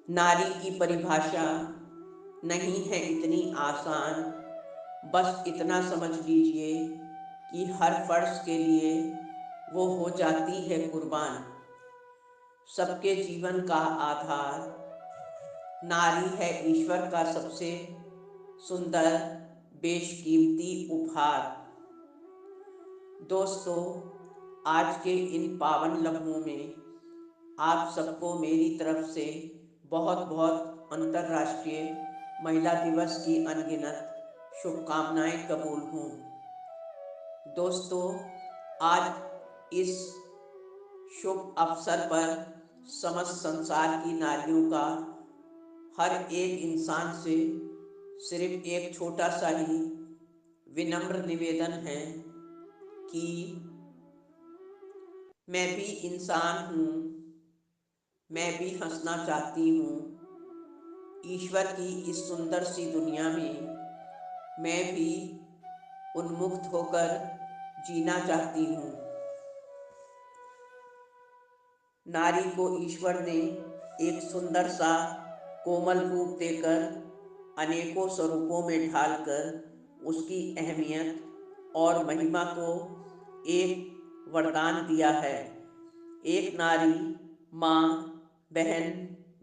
नारी की परिभाषा नहीं है इतनी आसान। बस इतना समझ लीजिए कि हर फर्ज के लिए वो हो जाती है कुर्बान। सबके जीवन का आधार नारी है, ईश्वर का सबसे सुंदर बेशकीमती उपहार। दोस्तों, आज के इन पावन लम्हों में आप सबको मेरी तरफ से बहुत बहुत अंतर्राष्ट्रीय महिला दिवस की अनगिनत शुभकामनाएं कबूल हों। दोस्तों, आज इस शुभ अवसर पर समस्त संसार की नारियों का हर एक इंसान से सिर्फ एक छोटा सा ही विनम्र निवेदन है कि मैं भी इंसान हूँ, मैं भी हंसना चाहती हूँ। ईश्वर की इस सुंदर सी दुनिया में मैं भी उन्मुक्त होकर जीना चाहती हूँ। नारी को ईश्वर ने एक सुंदर सा कोमल रूप देकर अनेकों स्वरूपों में ढालकर उसकी अहमियत और महिमा को एक वरदान दिया है। एक नारी माँ, बहन,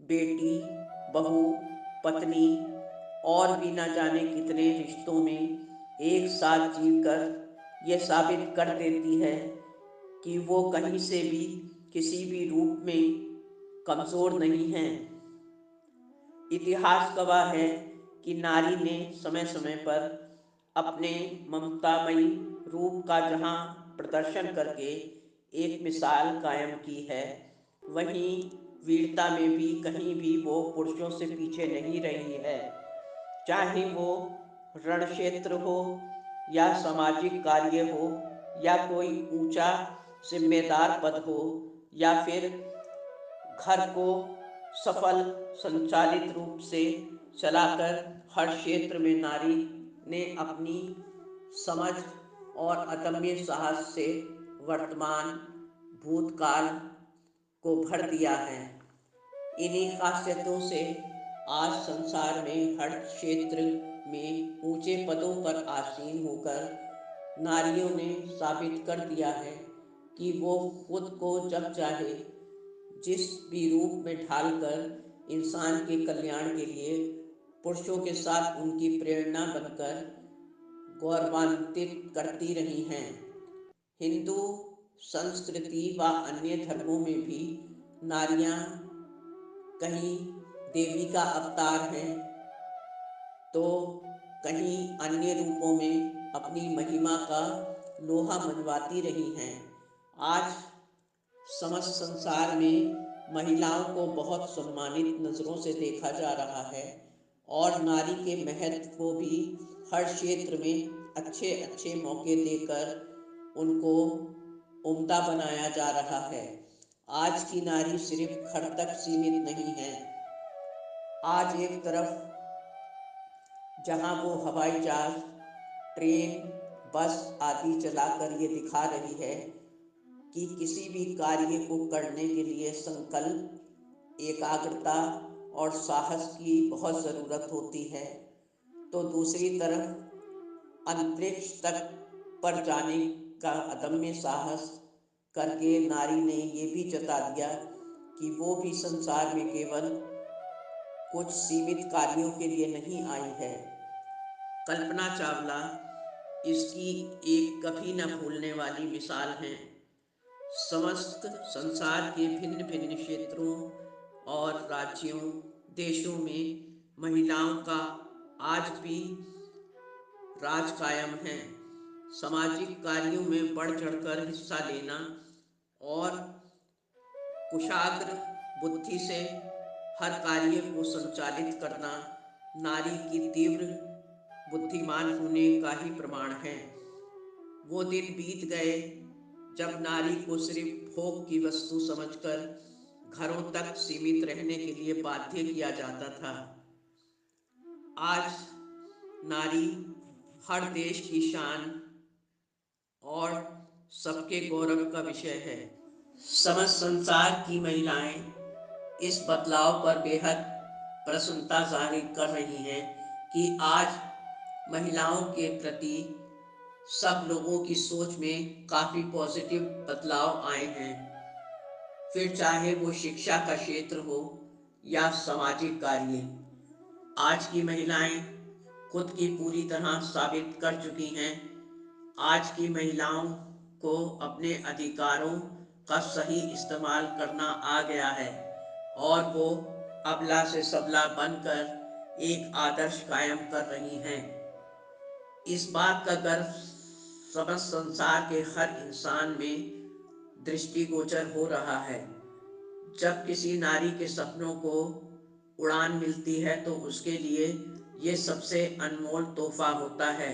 बेटी, बहू, पत्नी और भी न जाने कितने रिश्तों में एक साथ जीकर ये साबित कर देती है कि वो कहीं से भी किसी भी रूप में कमज़ोर नहीं है। इतिहास गवाह है कि नारी ने समय समय पर अपने ममतामयी रूप का जहाँ प्रदर्शन करके एक मिसाल कायम की है, वहीं वीरता में भी कहीं भी वो पुरुषों से पीछे नहीं रही है। चाहे वो रण क्षेत्र हो या सामाजिक कार्य हो या कोई ऊंचा जिम्मेदार पद हो या फिर घर को सफल संचालित रूप से चलाकर हर क्षेत्र में नारी ने अपनी समझ और अदम्य साहस से वर्तमान भूतकाल को भर दिया है। इन्हीं खासियतों से आज संसार में हर क्षेत्र में ऊंचे पदों पर आसीन होकर नारियों ने साबित कर दिया है कि वो खुद को जब चाहे जिस भी रूप में ढालकर इंसान के कल्याण के लिए पुरुषों के साथ उनकी प्रेरणा बनकर गौरवान्वित करती रही हैं। हिंदू संस्कृति व अन्य धर्मों में भी नारियां कहीं देवी का अवतार हैं तो कहीं अन्य रूपों में अपनी महिमा का लोहा मनवाती रही हैं। आज समस्त संसार में महिलाओं को बहुत सम्मानित नज़रों से देखा जा रहा है और नारी के महत्व को भी हर क्षेत्र में अच्छे अच्छे मौके देकर उनको उम्दा बनाया जा रहा है। आज की नारी सिर्फ घर तक सीमित नहीं है। आज एक तरफ जहां वो हवाई जहाज, ट्रेन, बस आदि चलाकर ये दिखा रही है कि किसी भी कार्य को करने के लिए संकल्प, एकाग्रता और साहस की बहुत ज़रूरत होती है, तो दूसरी तरफ अंतरिक्ष तक पर जाने का अदम्य साहस करके नारी ने ये भी जता दिया कि वो भी संसार में केवल कुछ सीमित कार्यों के लिए नहीं आई है। कल्पना चावला इसकी एक कभी न भूलने वाली मिसाल हैं। समस्त संसार के भिन्न भिन्न क्षेत्रों और राज्यों, देशों में महिलाओं का आज भी राज कायम है। सामाजिक कार्यों में बढ़ चढ़कर हिस्सा लेना और कुशाग्र बुद्धि से हर कार्य को संचालित करना नारी की तीव्र बुद्धिमान होने का ही प्रमाण है। वो दिन बीत गए जब नारी को सिर्फ भोग की वस्तु समझकर घरों तक सीमित रहने के लिए बाध्य किया जाता था। आज नारी हर देश की शान और सबके गौरव का विषय है। समस्त संसार की महिलाएं इस बदलाव पर बेहद प्रसन्नता जाहिर कर रही हैं कि आज महिलाओं के प्रति सब लोगों की सोच में काफ़ी पॉजिटिव बदलाव आए हैं। फिर चाहे वो शिक्षा का क्षेत्र हो या सामाजिक कार्य, आज की महिलाएं खुद की पूरी तरह साबित कर चुकी हैं। आज की महिलाओं को अपने अधिकारों का सही इस्तेमाल करना आ गया है और वो अबला से सबला बनकर एक आदर्श कायम कर रही हैं। इस बात का गर्व समस्त संसार के हर इंसान में दृष्टिगोचर हो रहा है। जब किसी नारी के सपनों को उड़ान मिलती है तो उसके लिए ये सबसे अनमोल तोहफा होता है,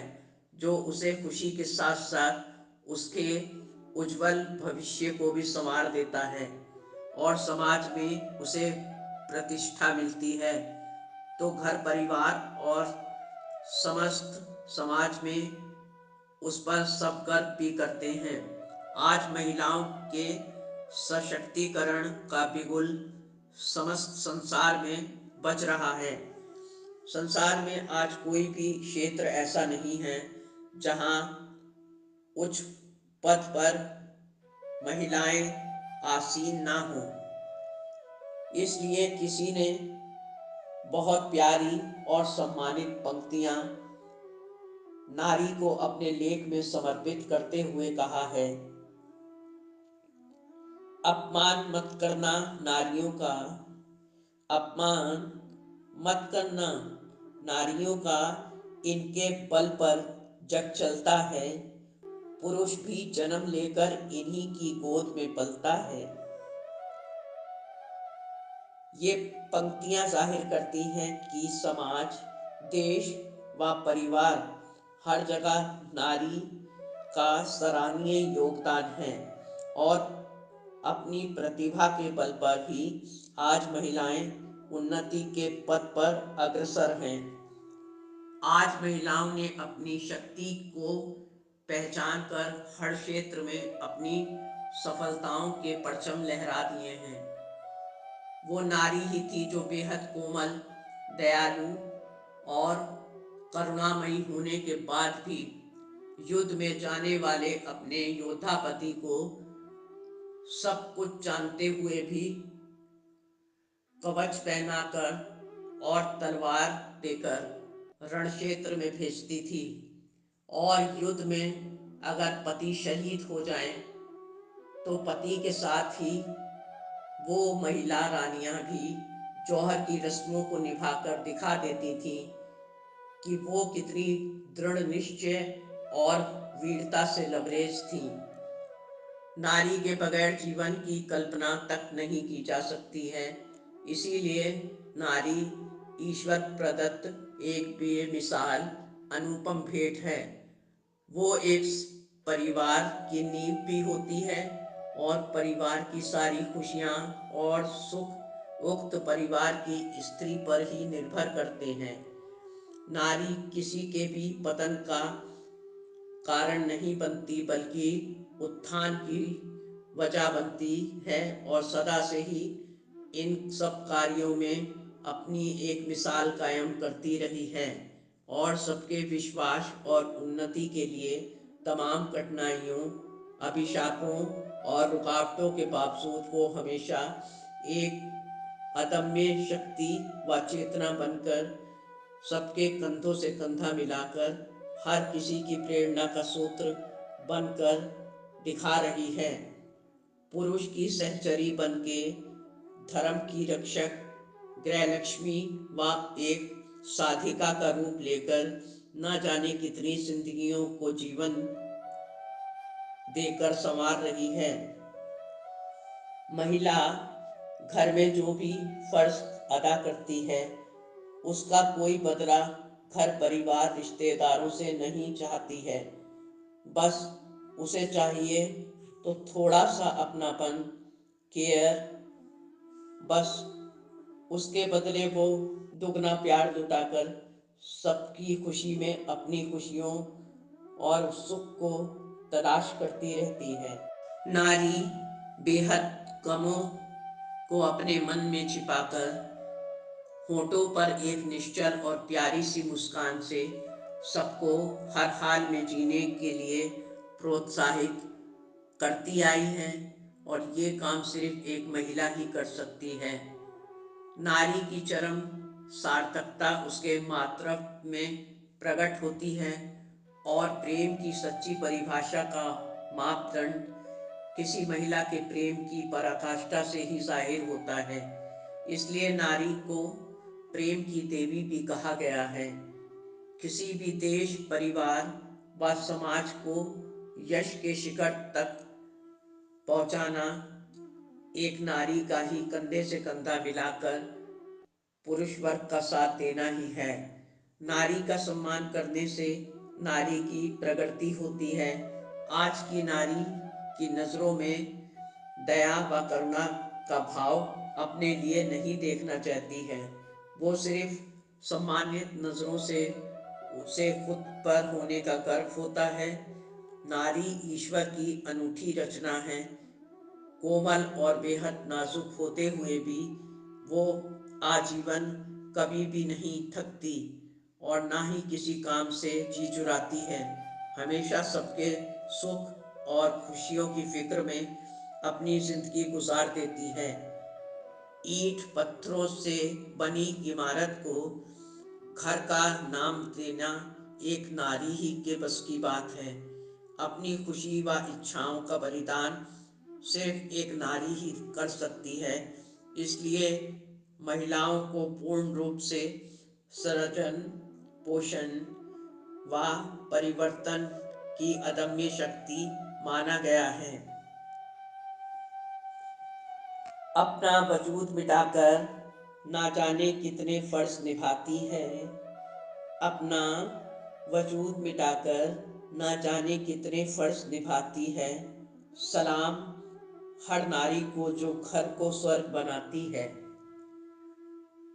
जो उसे खुशी के साथ साथ उसके उज्जवल भविष्य को भी संवार देता है और समाज में उसे प्रतिष्ठा मिलती है। तो घर परिवार और समस्त समाज में उस पर सब गर्व भी करते हैं। आज महिलाओं के सशक्तिकरण का बिगुल समस्त संसार में बज रहा है। संसार में आज कोई भी क्षेत्र ऐसा नहीं है जहां उच्च पद पर महिलाएं आसीन ना हो। इसलिए किसी ने बहुत प्यारी और सम्मानित पंक्तियां नारी को अपने लेख में समर्पित करते हुए कहा है, अपमान मत करना नारियों का, अपमान मत करना नारियों का, इनके बल पर जग चलता है, पुरुष भी जन्म लेकर इन्हीं की गोद में पलता है। ये पंक्तियां जाहिर करती हैं कि समाज, देश व परिवार हर जगह नारी का सराहनीय योगदान है और अपनी प्रतिभा के बल पर ही आज महिलाएं उन्नति के पथ पर अग्रसर हैं। आज महिलाओं ने अपनी शक्ति को पहचान कर हर क्षेत्र में अपनी सफलताओं के परचम लहरा दिए हैं। वो नारी ही थी जो बेहद कोमल, दयालु और करुणामयी होने के बाद भी युद्ध में जाने वाले अपने योद्धा पति को सब कुछ जानते हुए भी कवच पहनाकर और तलवार देकर रणक्षेत्र में भेजती थी और युद्ध में अगर पति शहीद हो जाए तो पति के साथ ही वो महिला रानियां भी जौहर की रस्मों को निभाकर दिखा देती थीं कि वो कितनी दृढ़ निश्चय और वीरता से लबरेज थीं। नारी के बगैर जीवन की कल्पना तक नहीं की जा सकती है। इसीलिए नारी ईश्वर प्रदत्त एक बेमिसाल अनुपम भेंट है। वो एक परिवार की नींव भी होती है और परिवार की सारी खुशियाँ और सुख उक्त परिवार की स्त्री पर ही निर्भर करते हैं। नारी किसी के भी पतन का कारण नहीं बनती बल्कि उत्थान की वजह बनती है और सदा से ही इन सब कार्यों में अपनी एक मिसाल कायम करती रही है और सबके विश्वास और उन्नति के लिए तमाम कठिनाइयों, अभिशापों और रुकावटों के बावजूद वो हमेशा एक अदम्य शक्ति व चेतना बनकर सबके कंधों से कंधा मिलाकर हर किसी की प्रेरणा का सूत्र बनकर दिखा रही है। पुरुष की सहचरी बनके धर्म की रक्षक गृहलक्ष्मी व एक साधिका का रूप लेकर न जाने कितनी जिंदगियों को जीवन देकर संवार रही है। महिला घर में जो भी फर्ज अदा करती है उसका कोई बदला घर परिवार रिश्तेदारों से नहीं चाहती है। बस उसे चाहिए तो थोड़ा सा अपनापन, केयर, बस उसके बदले वो दुगना प्यार लुटाकर सबकी खुशी में अपनी खुशियों और सुख को तलाश करती रहती है। नारी बेहद कमों को अपने मन में छिपाकर होठों पर एक निश्चल और प्यारी सी मुस्कान से सबको हर हाल में जीने के लिए प्रोत्साहित करती आई है। और ये काम सिर्फ एक महिला ही कर सकती है। नारी की चरम सार्थकता उसके मातृत्व में प्रकट होती है और प्रेम की सच्ची परिभाषा का मापदंड किसी महिला के प्रेम की पराकाष्ठा से ही जाहिर होता है। इसलिए नारी को प्रेम की देवी भी कहा गया है। किसी भी देश, परिवार व समाज को यश के शिखर तक पहुंचाना एक नारी का ही कंधे से कंधा मिलाकर पुरुष वर्ग का साथ देना ही है। नारी का सम्मान करने से नारी की प्रगति होती है। आज की नारी की नज़रों में दया व करुणा का भाव अपने लिए नहीं देखना चाहती है। वो सिर्फ सम्मानित नज़रों से उसे खुद पर होने का गर्व होता है। नारी ईश्वर की अनूठी रचना है। कोमल और बेहद नाजुक होते हुए भी वो आजीवन कभी भी नहीं थकती और ना ही किसी काम से जी चुराती है। हमेशा सबके सुख और खुशियों की फिक्र में अपनी जिंदगी गुजार देती है। ईंट पत्थरों से बनी इमारत को घर का नाम देना एक नारी ही के बस की बात है। अपनी खुशी व इच्छाओं का बलिदान सिर्फ एक नारी ही कर सकती है। इसलिए महिलाओं को पूर्ण रूप से सृजन, पोषण व परिवर्तन की अदम्य शक्ति माना गया है। अपना वजूद मिटाकर ना जाने कितने फर्ज निभाती है। अपना वजूद मिटाकर ना जाने कितने फर्ज निभाती है। सलाम हर नारी को जो घर को स्वर्ग बनाती है।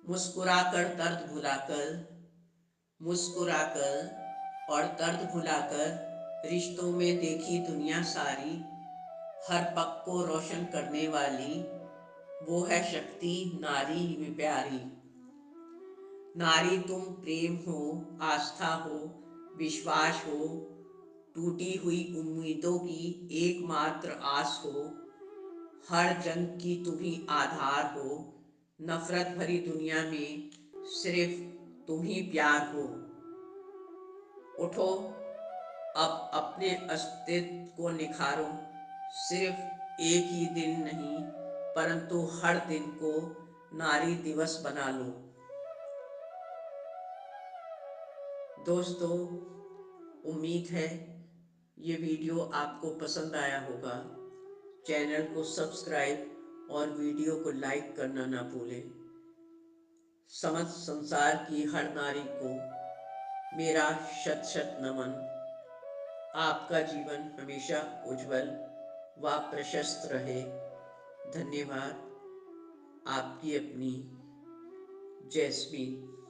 मुस्कुराकर दर्द भुलाकर, मुस्कुराकर और दर्द भुलाकर रिश्तों में देखी दुनिया सारी, हर पग को रोशन करने वाली वो है शक्ति नारी में प्यारी। नारी तुम प्रेम हो, आस्था हो, विश्वास हो, टूटी हुई उम्मीदों की एकमात्र आस हो। हर जंग की तुम ही आधार हो। नफरत भरी दुनिया में सिर्फ तुम ही प्यार हो। उठो, अब अपने अस्तित्व को निखारो। सिर्फ एक ही दिन नहीं परंतु हर दिन को नारी दिवस बना लो। दोस्तों, उम्मीद है ये वीडियो आपको पसंद आया होगा। चैनल को सब्सक्राइब और वीडियो को लाइक करना ना भूलें। समस्त संसार की हर नारी को मेरा शत शत नमन। आपका जीवन हमेशा उज्जवल व प्रशस्त रहे। धन्यवाद। आपकी अपनी जैस्मीन।